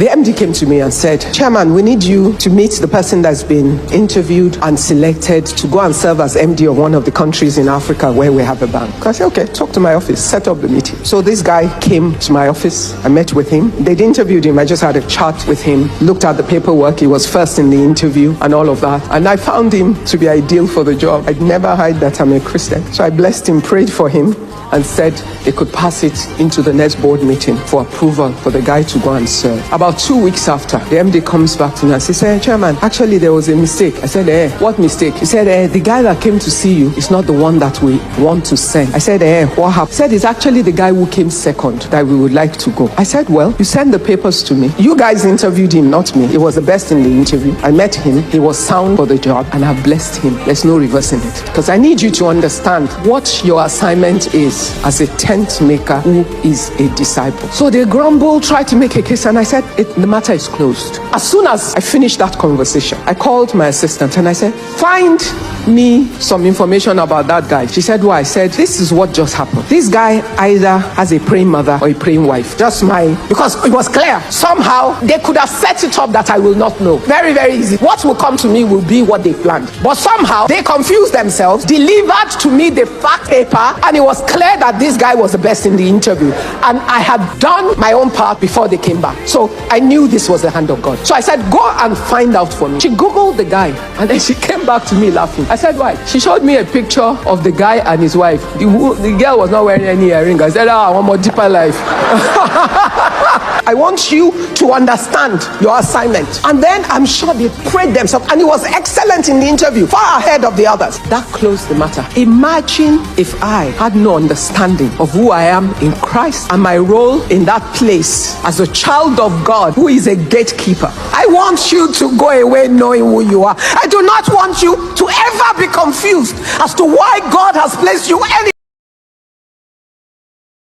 The MD came to me and said, Chairman, we need you to meet the person that's been interviewed and selected to go and serve as MD of one of the countries in Africa where we have a bank. I said, okay, talk to my office, set up the meeting. So this guy came to my office. I met with him. They'd interviewed him. I just had a chat with him, looked at the paperwork. He was first in the interview and all of that. And I found him to be ideal for the job. I'd never hide that I'm a Christian. So I blessed him, prayed for him, and said they could pass it into the next board meeting for approval for the guy to go and serve. About 2 weeks after, the MD comes back to me and says, Chairman, actually there was a mistake. I said, what mistake? He said, the guy that came to see you is not the one that we want to send. I said, what happened? He said, it's actually the guy who came second that we would like to go. I said, well, you send the papers to me. You guys interviewed him, not me. He was the best in the interview. I met him. He was sound for the job, and I've blessed him. There's no reversing it. Because I need you to understand what your assignment is as a tent maker who is a disciple. So they grumble, try to make a case, and I said, the matter is closed. As soon as I finished that conversation, I called my assistant and I said, find me some information about that guy. She said, why? I said, this is what just happened. This guy either has a praying mother or a praying wife. Just because it was clear. Somehow they could have set it up that I will not know. Very, very easy. What will come to me will be what they planned. But somehow they confused themselves, delivered to me the fact paper, and it was clear that this guy was the best in the interview. And I had done my own part before they came back. So I knew this was the hand of God. So I said, go and find out for me. She Googled the guy, and then she came back to me laughing. I said, why? She showed me a picture of the guy and his wife. The girl was not wearing any earring. I said, I want more deeper life. I want you to understand your assignment. And then I'm sure they prayed themselves, and it was excellent in the interview, far ahead of the others. That closed the matter. Imagine if I had no understanding of who I am in Christ and my role in that place as a child of God who is a gatekeeper. I want you to go away knowing who you are. I do not want you to ever be confused as to why God has placed you anywhere.